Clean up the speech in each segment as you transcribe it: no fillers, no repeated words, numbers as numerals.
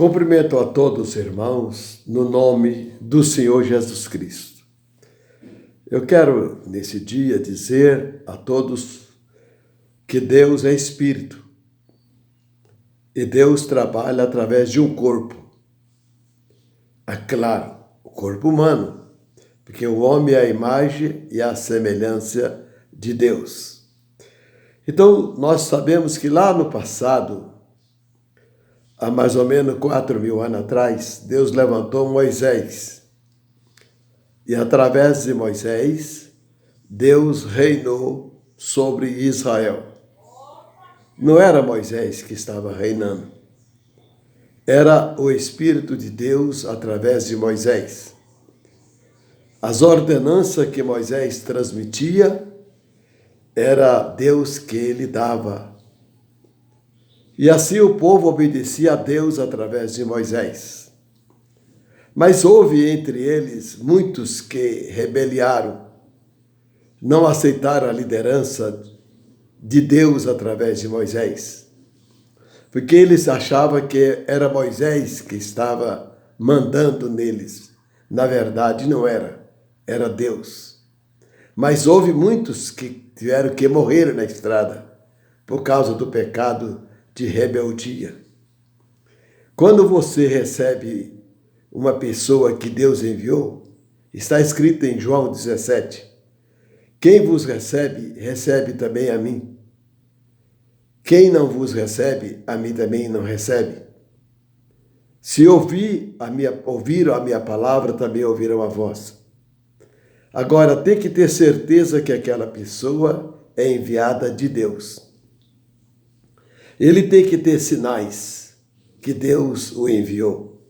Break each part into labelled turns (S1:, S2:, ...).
S1: Cumprimento a todos os irmãos no nome do Senhor Jesus Cristo. Eu quero, nesse dia, dizer a todos que Deus é Espírito e Deus trabalha através de um corpo. É claro, o corpo humano, porque o homem é a imagem e a semelhança de Deus. Então, nós sabemos que lá no passado, há mais ou menos 4.000 anos atrás, Deus levantou Moisés. E através de Moisés, Deus reinou sobre Israel. Não era Moisés que estava reinando. Era o Espírito de Deus através de Moisés. As ordenanças que Moisés transmitia, era Deus que ele dava. E assim o povo obedecia a Deus através de Moisés. Mas houve entre eles muitos que rebeliaram, não aceitaram a liderança de Deus através de Moisés, porque eles achavam que era Moisés que estava mandando neles. Na verdade, não era, era Deus. Mas houve muitos que tiveram que morrer na estrada por causa do pecado de rebeldia. Quando você recebe uma pessoa que Deus enviou, está escrito em João 17, quem vos recebe, recebe também a mim. Quem não vos recebe, a mim também não recebe. Se ouviram a minha palavra, também ouviram a vossa. Agora, tem que ter certeza que aquela pessoa é enviada de Deus. Ele tem que ter sinais que Deus o enviou.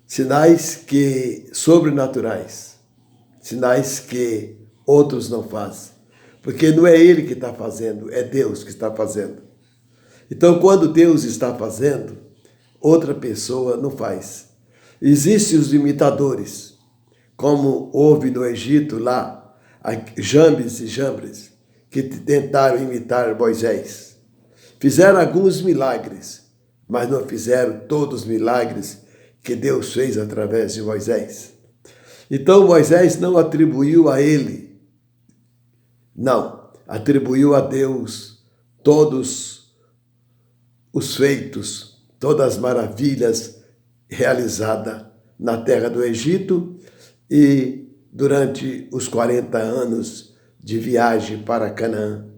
S1: Sinais que sobrenaturais. Sinais que outros não fazem. Porque não é ele que está fazendo, é Deus que está fazendo. Então, quando Deus está fazendo, outra pessoa não faz. Existem os imitadores, como houve no Egito lá, Jambres e Jambres, que tentaram imitar Moisés. Fizeram alguns milagres, mas não fizeram todos os milagres que Deus fez através de Moisés. Então Moisés não atribuiu a ele, não, atribuiu a Deus todos os feitos, todas as maravilhas realizadas na terra do Egito e durante os 40 anos de viagem para Canaã.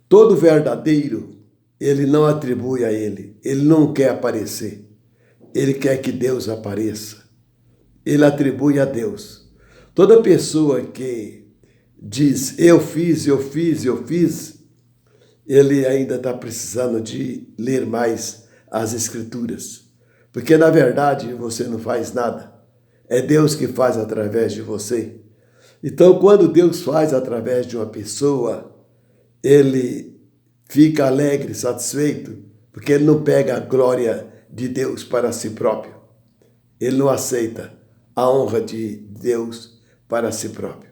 S1: Todo verdadeiro, ele não atribui a ele não quer aparecer, ele quer que Deus apareça, ele atribui a Deus. Toda pessoa que diz eu fiz, ele ainda está precisando de ler mais as Escrituras, porque na verdade você não faz nada, é Deus que faz através de você. Então, quando Deus faz através de uma pessoa, ele fica alegre, satisfeito, porque ele não pega a glória de Deus para si próprio. Ele não aceita a honra de Deus para si próprio.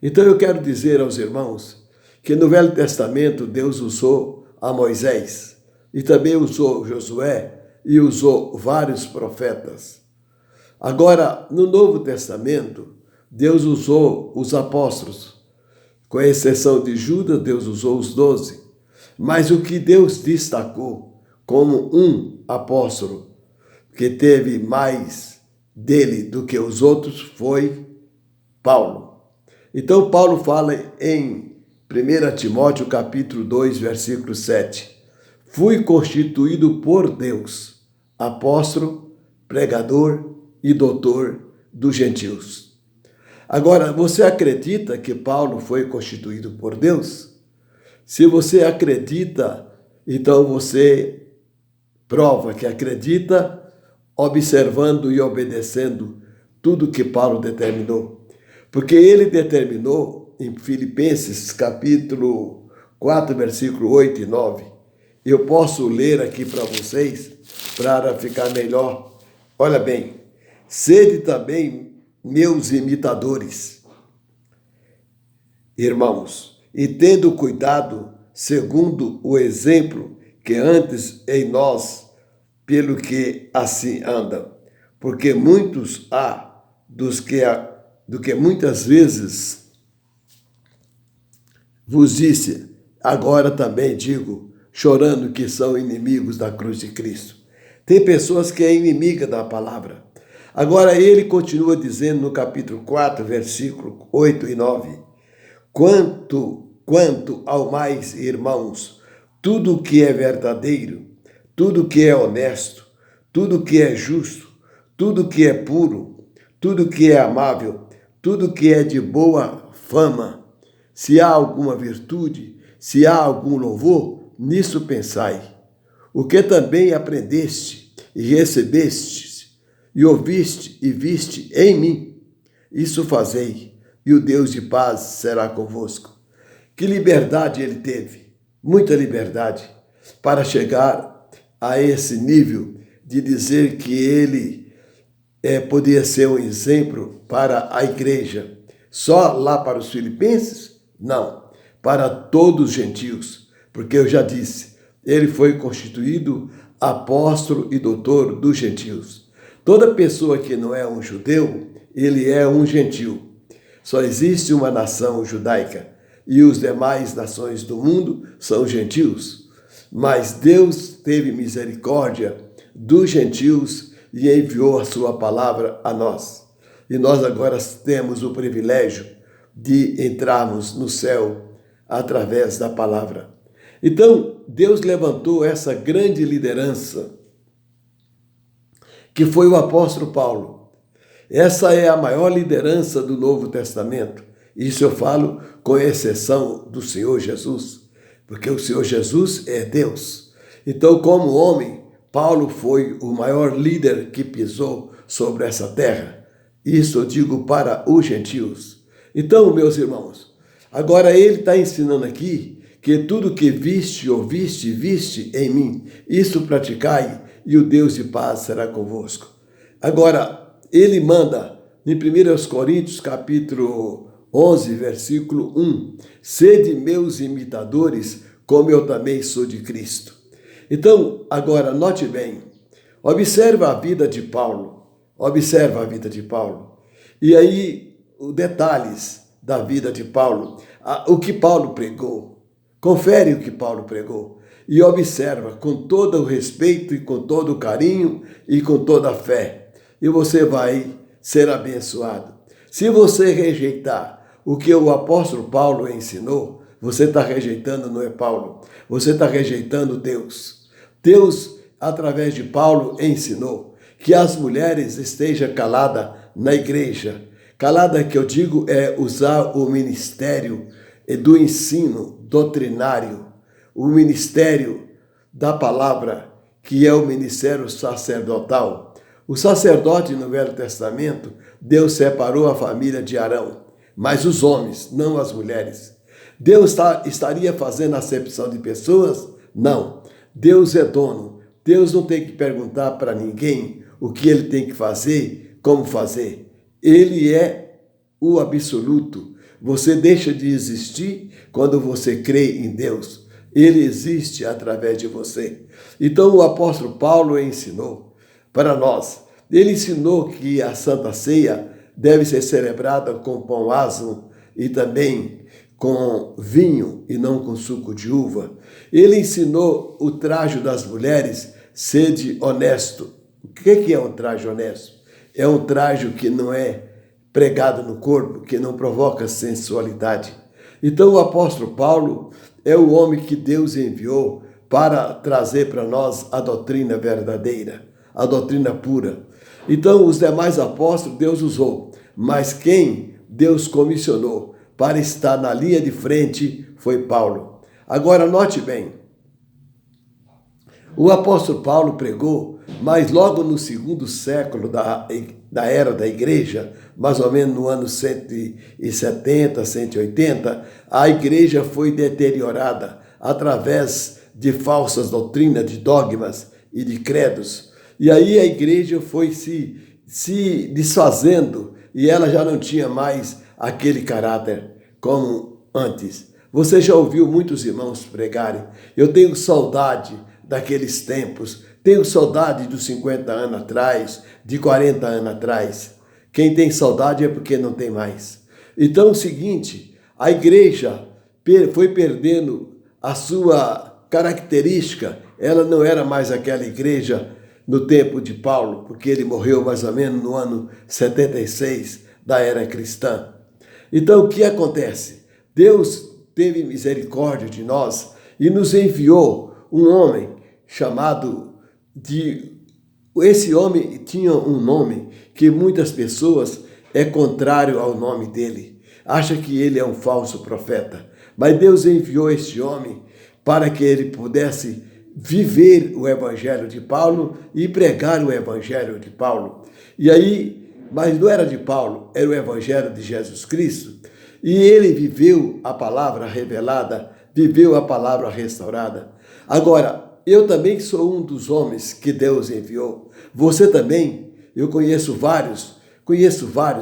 S1: Então eu quero dizer aos irmãos que no Velho Testamento Deus usou a Moisés e também usou Josué e usou vários profetas. Agora, no Novo Testamento, Deus usou os apóstolos. Com exceção de Judas, Deus usou os 12. Mas o que Deus destacou como um apóstolo que teve mais dele do que os outros foi Paulo. Então Paulo fala em 1 Timóteo capítulo 2, versículo 7. Fui constituído por Deus, apóstolo, pregador e doutor dos gentios. Agora, você acredita que Paulo foi constituído por Deus? Se você acredita, então você prova que acredita, observando e obedecendo tudo que Paulo determinou. Porque ele determinou em Filipenses capítulo 4, versículo 8 e 9. Eu posso ler aqui para vocês, para ficar melhor. Olha bem, sede também meus imitadores, irmãos, e tendo cuidado, segundo o exemplo que antes em nós pelo que assim andam, porque muitos há do que muitas vezes vos disse, agora também digo, chorando que são inimigos da cruz de Cristo. Tem pessoas que é inimiga da palavra. Agora ele continua dizendo no capítulo 4, versículo 8 e 9, quanto ao mais, irmãos, tudo que é verdadeiro, tudo que é honesto, tudo que é justo, tudo que é puro, tudo que é amável, tudo que é de boa fama, se há alguma virtude, se há algum louvor, nisso pensai. O que também aprendeste e recebestes, e ouviste e viste em mim, isso fazei, e o Deus de paz será convosco. Que liberdade ele teve, muita liberdade, para chegar a esse nível de dizer que ele podia ser um exemplo para a igreja. Só lá para os filipenses? Não, para todos os gentios, porque eu já disse, ele foi constituído apóstolo e doutor dos gentios. Toda pessoa que não é um judeu, ele é um gentil. Só existe uma nação judaica e os demais nações do mundo são gentios. Mas Deus teve misericórdia dos gentios e enviou a sua palavra a nós. E nós agora temos o privilégio de entrarmos no céu através da palavra. Então, Deus levantou essa grande liderança, que foi o apóstolo Paulo. Essa é a maior liderança do Novo Testamento. Isso eu falo com exceção do Senhor Jesus, porque o Senhor Jesus é Deus. Então, como homem, Paulo foi o maior líder que pisou sobre essa terra. Isso eu digo para os gentios. Então, meus irmãos, agora ele está ensinando aqui que tudo que viste, ouviste e viste em mim, isso praticai, e o Deus de paz será convosco. Agora, ele manda, em 1 Coríntios, capítulo 11, versículo 1, sede meus imitadores, como eu também sou de Cristo. Então, agora, note bem, observa a vida de Paulo, e aí, os detalhes da vida de Paulo, o que Paulo pregou, confere o que Paulo pregou, e observa com todo o respeito e com todo o carinho e com toda a fé, e você vai ser abençoado. Se você rejeitar o que o apóstolo Paulo ensinou, você está rejeitando, não é Paulo, você está rejeitando Deus. Deus, através de Paulo, ensinou que as mulheres estejam caladas na igreja. Calada, que eu digo, é usar o ministério do ensino doutrinário, o ministério da palavra, que é o ministério sacerdotal. O sacerdote no Velho Testamento, Deus separou a família de Arão, mas os homens, não as mulheres. Deus estaria fazendo acepção de pessoas? Não. Deus é dono. Deus não tem que perguntar para ninguém o que ele tem que fazer, como fazer. Ele é o absoluto. Você deixa de existir quando você crê em Deus. Ele existe através de você. Então o apóstolo Paulo ensinou para nós. Ele ensinou que a Santa Ceia deve ser celebrada com pão asmo e também com vinho e não com suco de uva. Ele ensinou o traje das mulheres, sede honesto. O que é um traje honesto? É um traje que não é pregado no corpo, que não provoca sensualidade. Então o apóstolo Paulo é o homem que Deus enviou para trazer para nós a doutrina verdadeira, a doutrina pura. Então os demais apóstolos Deus usou, mas quem Deus comissionou para estar na linha de frente foi Paulo. Agora note bem, o apóstolo Paulo pregou, mas logo no segundo século da era da igreja, mais ou menos no ano 170, 180, a igreja foi deteriorada através de falsas doutrinas, de dogmas e de credos. E aí a igreja foi se desfazendo e ela já não tinha mais aquele caráter como antes. Você já ouviu muitos irmãos pregarem. Eu tenho saudade daqueles tempos. Tenho saudade dos 50 anos atrás, de 40 anos atrás. Quem tem saudade é porque não tem mais. Então é o seguinte, a igreja foi perdendo a sua característica. Ela não era mais aquela igreja no tempo de Paulo, porque ele morreu mais ou menos no ano 76 da era cristã. Então o que acontece? Deus teve misericórdia de nós e nos enviou um homem chamado de... Esse homem tinha um nome que muitas pessoas é contrário ao nome dele. Acha que ele é um falso profeta. Mas Deus enviou este homem para que ele pudesse viver o evangelho de Paulo e pregar o evangelho de Paulo. E aí, mas não era de Paulo, era o evangelho de Jesus Cristo. E ele viveu a palavra revelada, viveu a palavra restaurada. Agora, eu também sou um dos homens que Deus enviou. Você também, eu conheço vários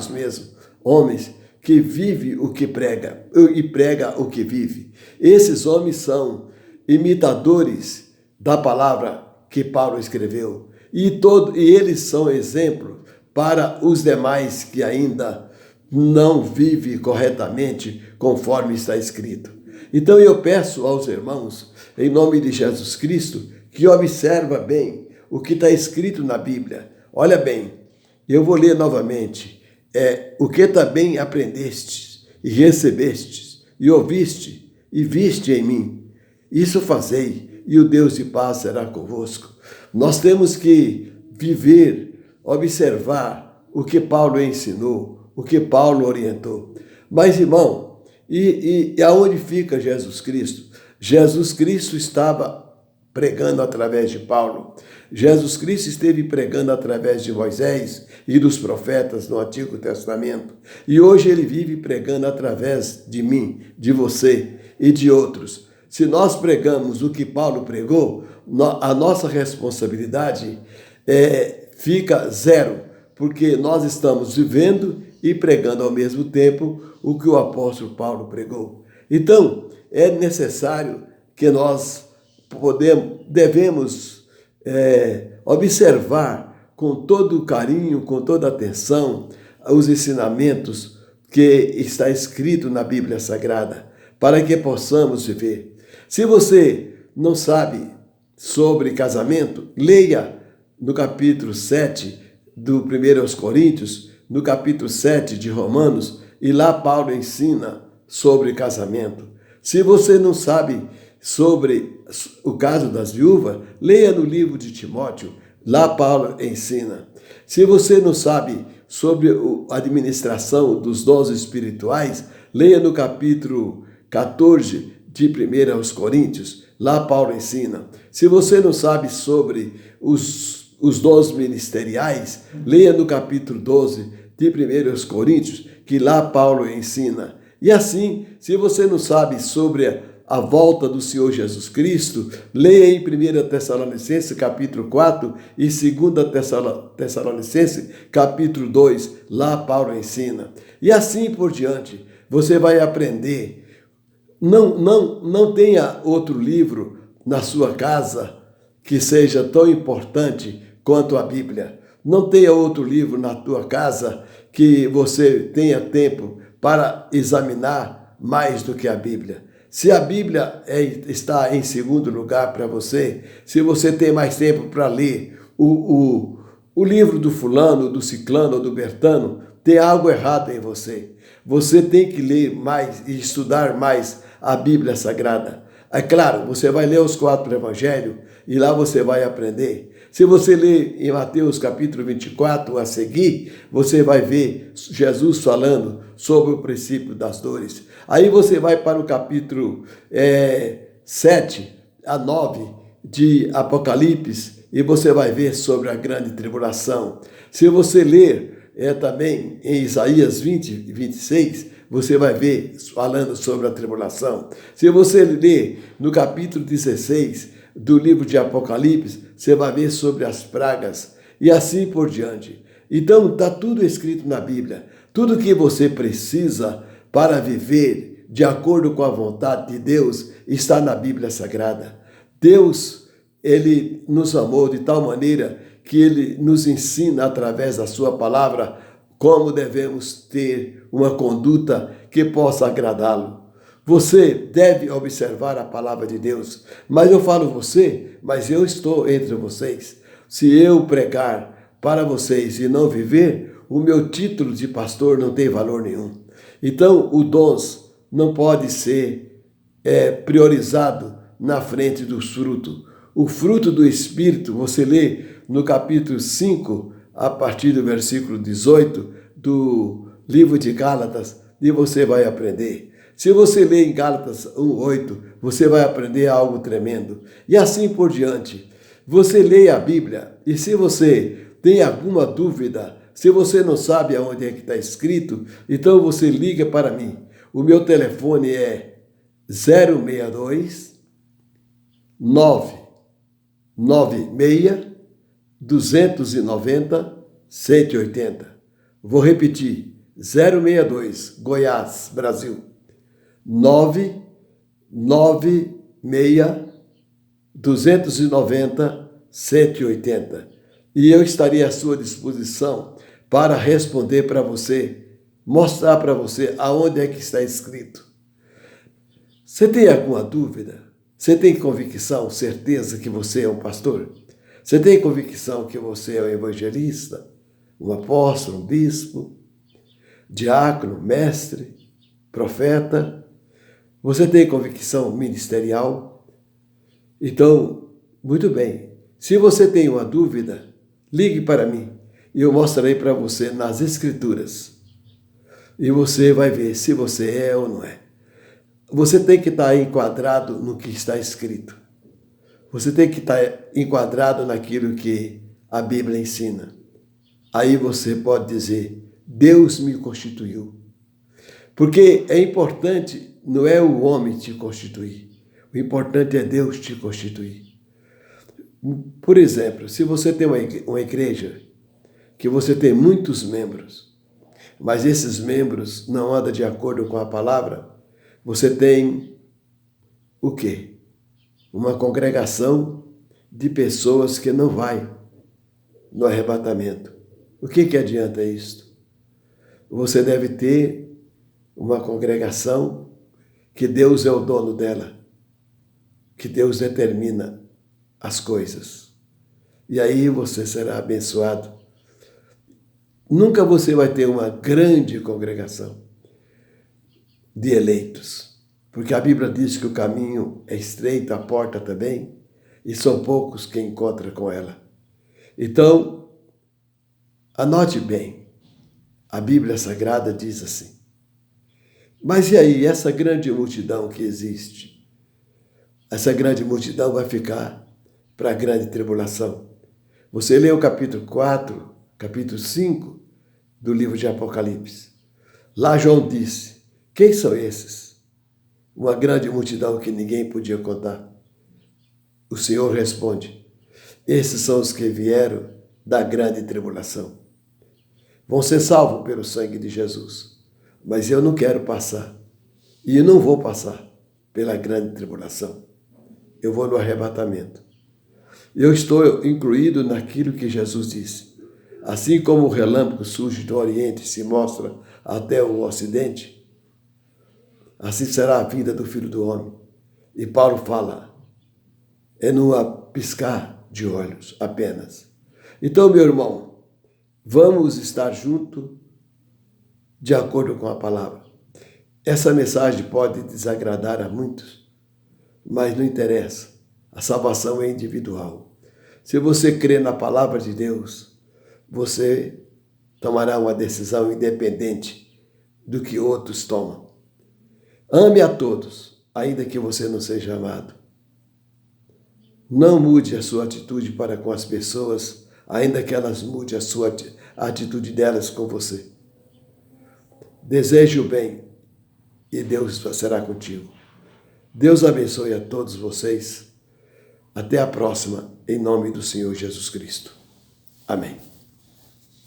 S1: mesmo, homens que vivem o que prega e prega o que vive. Esses homens são imitadores da palavra que Paulo escreveu. E eles são exemplo para os demais que ainda não vivem corretamente conforme está escrito. Então eu peço aos irmãos, em nome de Jesus Cristo, que observa bem o que está escrito na Bíblia. Olha bem, eu vou ler novamente. O que também aprendestes e recebestes e ouviste e viste em mim, isso fazei, e o Deus de paz será convosco. Nós temos que viver, observar o que Paulo ensinou, o que Paulo orientou. Mas, irmão, e aonde fica Jesus Cristo? Jesus Cristo estava pregando através de Paulo. Jesus Cristo esteve pregando através de Moisés e dos profetas no Antigo Testamento. E hoje ele vive pregando através de mim, de você e de outros. Se nós pregamos o que Paulo pregou, a nossa responsabilidade fica zero, porque nós estamos vivendo e pregando ao mesmo tempo o que o apóstolo Paulo pregou. Então, é necessário que nós devemos observar com todo carinho, com toda atenção, os ensinamentos que está escrito na Bíblia Sagrada, para que possamos viver. Se você não sabe sobre casamento, leia no capítulo 7 do 1 aos Coríntios, no capítulo 7 de Romanos, e lá Paulo ensina sobre casamento. Se você não sabe sobre o caso das viúvas, leia no livro de Timóteo, lá Paulo ensina. Se você não sabe sobre a administração dos dons espirituais, leia no capítulo 14 de 1 aos Coríntios, lá Paulo ensina. Se você não sabe sobre os dons ministeriais, leia no capítulo 12 de 1 aos Coríntios, que lá Paulo ensina. E assim, se você não sabe sobre a volta do Senhor Jesus Cristo, leia em 1 Tessalonicenses capítulo 4 e 2 Tessalonicenses capítulo 2, lá Paulo ensina. E assim por diante, você vai aprender. Não tenha outro livro na sua casa que seja tão importante quanto a Bíblia. Não tenha outro livro na tua casa que você tenha tempo para examinar mais do que a Bíblia. Se a Bíblia está em segundo lugar para você, se você tem mais tempo para ler o livro do fulano, do ciclano ou do bertano, tem algo errado em você. Você tem que ler mais e estudar mais a Bíblia Sagrada. É claro, você vai ler os 4 evangelhos e lá você vai aprender. Se você ler em Mateus capítulo 24 a seguir, você vai ver Jesus falando sobre o princípio das dores. Aí você vai para o capítulo 7 a 9 de Apocalipse e você vai ver sobre a grande tribulação. Se você ler também em Isaías 20 e 26, você vai ver falando sobre a tribulação. Se você ler no capítulo 16 do livro de Apocalipse, você vai ver sobre as pragas e assim por diante. Então está tudo escrito na Bíblia. Tudo que você precisa para viver de acordo com a vontade de Deus está na Bíblia Sagrada. Deus Ele nos amou de tal maneira que Ele nos ensina através da sua palavra como devemos ter uma conduta que possa agradá-lo. Você deve observar a palavra de Deus, mas eu falo você, mas eu estou entre vocês. Se eu pregar para vocês e não viver, o meu título de pastor não tem valor nenhum. Então, o dons não pode ser priorizado na frente dos frutos. O fruto do Espírito, você lê no capítulo 5, a partir do versículo 18 do livro de Gálatas, e você vai aprender. Se você ler em Gálatas 1:8, você vai aprender algo tremendo. E assim por diante. Você lê a Bíblia e se você tem alguma dúvida, se você não sabe aonde é que está escrito, então você liga para mim. O meu telefone é 062 996 290 180. Vou repetir. 062, Goiás, Brasil. 996 290 180. E eu estarei à sua disposição para responder para você, mostrar para você aonde é que está escrito. Você tem alguma dúvida? Você tem convicção, certeza que você é um pastor? Você tem convicção que você é um evangelista, um apóstolo, um bispo, diácono, mestre, profeta? Você tem convicção ministerial? Então, muito bem. Se você tem uma dúvida, ligue para mim e eu mostrarei para você nas Escrituras. E você vai ver se você é ou não é. Você tem que estar enquadrado no que está escrito. Você tem que estar enquadrado naquilo que a Bíblia ensina. Aí você pode dizer, Deus me constituiu. Porque é importante, não é o homem te constituir. O importante é Deus te constituir. Por exemplo, se você tem uma igreja que você tem muitos membros, mas esses membros não andam de acordo com a palavra, você tem o quê? Uma congregação de pessoas que não vai no arrebatamento. O que adianta isso? Você deve ter uma congregação que Deus é o dono dela, que Deus determina as coisas. E aí você será abençoado. Nunca você vai ter uma grande congregação de eleitos, porque a Bíblia diz que o caminho é estreito, a porta também, e são poucos que encontram com ela. Então, anote bem, a Bíblia Sagrada diz assim. Mas e aí, essa grande multidão que existe? Essa grande multidão vai ficar para a grande tribulação. Você lê o capítulo 4, capítulo 5 do livro de Apocalipse. Lá João disse, quem são esses? Uma grande multidão que ninguém podia contar. O Senhor responde, esses são os que vieram da grande tribulação. Vão ser salvos pelo sangue de Jesus. Mas eu não quero passar. E eu não vou passar pela grande tribulação. Eu vou no arrebatamento. Eu estou incluído naquilo que Jesus disse. Assim como o relâmpago surge do Oriente e se mostra até o Ocidente, assim será a vinda do Filho do Homem. E Paulo fala, é num piscar de olhos apenas. Então, meu irmão, vamos estar juntos de acordo com a palavra. Essa mensagem pode desagradar a muitos, mas não interessa. A salvação é individual. Se você crê na palavra de Deus, você tomará uma decisão independente do que outros tomam. Ame a todos, ainda que você não seja amado. Não mude a sua atitude para com as pessoas, ainda que elas mudem a atitude delas com você. Deseje o bem e Deus será contigo. Deus abençoe a todos vocês. Até a próxima, em nome do Senhor Jesus Cristo. Amém.